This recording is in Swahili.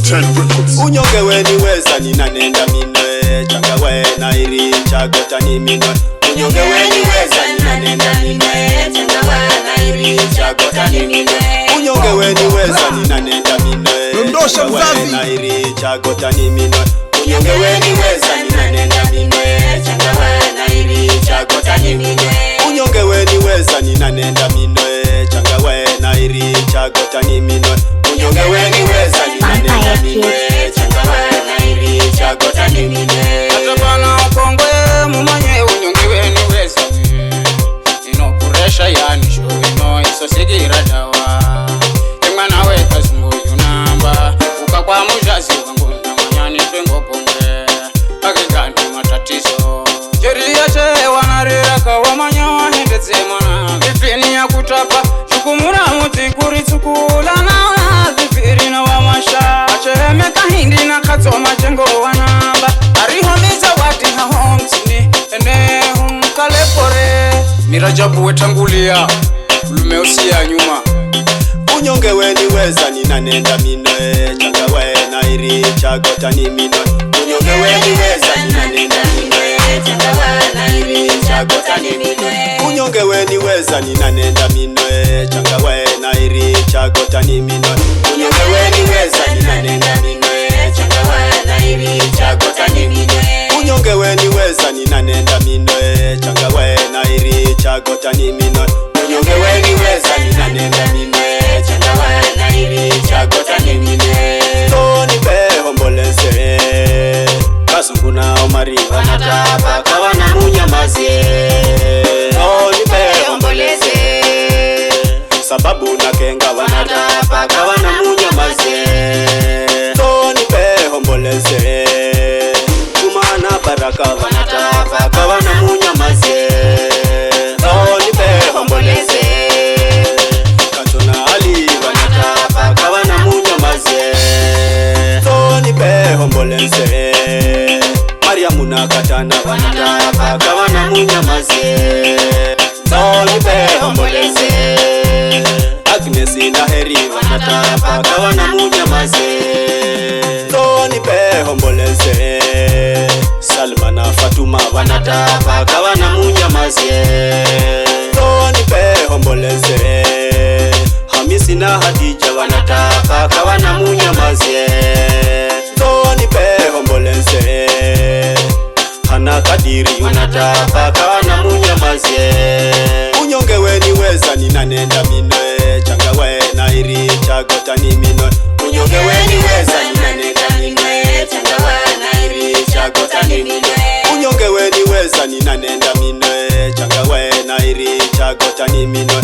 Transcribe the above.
Unyonge weni weza ninanenda minwe, changa wena iri chagota ni minwe. Unyonge weni weza ninanenda minwe, changa wena iri chagota ni minwe. Unyonge weni weza ninanenda minwe, dondosha mzazi na iri chagota ni minwe. Unyonge weni weza ninanenda minwe, changa wena iri chagota ni minwe. Unyonge weni weza ninanenda minwe, changa wena iri chagota ni minwe. Unyonge weni weza ninanenda minwe, changa wena iri chagota ni minwe. Atabana ukongwe mumanye unyonge weni weza inokuresha yani show ino isosigira dawa emwana weka zungu yunamba ukakwa mujazi wangu namanyani twengopombe akigani matatizo jeria che wanarira kawamanya wahendeze mwana vipini ya kutapa shukumura muti kuritsukula na vipiri na wamasha achemeka hindi na katsoma jengo wanamba arihomiza wati hahomtini ene humkalepore mirajabu wetangulia ulume usia nyuma. Unyonge weni weza ninanenda minwe, changa wena iri chagota ni minwe. Unyonge weni weza ninanenda minwe, changa wena iri chagota ni minwe. Unyonge weni weza ninanenda minwe, changa wena iri chagota ni minwe. Unyonge weni weza ninanenda minwe, changa wena iri chagota ni minwe. Unyonge weni weza ninanenda minwe, changa wena iri chagota ni minwe. Unyonge weni weza ninanenda minwe, changa wena iri chagota ni minwe. Toni pe hombolese kasungu na omari wanatapa kawana munyamazi. Toni pe hombolese sababu na kenga wanatapa kawana munyamazi. Toni pe hombolese kumana baraka wanatapa kawana munyamazi. Toni pe hombolese katona ali wanatapa kawana munyamazi. Toni pe hombolese Mariamu na Katana wanatapa kawana munyamazi. Toni pe hombolese Agnes na Heri wanatapa kawana munyamazi. Toni pe hombolese Salma na Fatuma wanatapa kawana munyamazi. Toni pe hombolese Hamisi na Hadija wanatapa kawana munyamazi. Toni pe hombolese Hana Kadiri wanatapa kawana munyamazi. Unyonge weni weza ninanenda minwe, changa wena iri chagota ni minwe. Unyonge weni weza ninanenda minwe, changa wena iri chagota ni minwe. Unyonge weni weza ninanenda minwe, changa wena iri chagota ni minwe.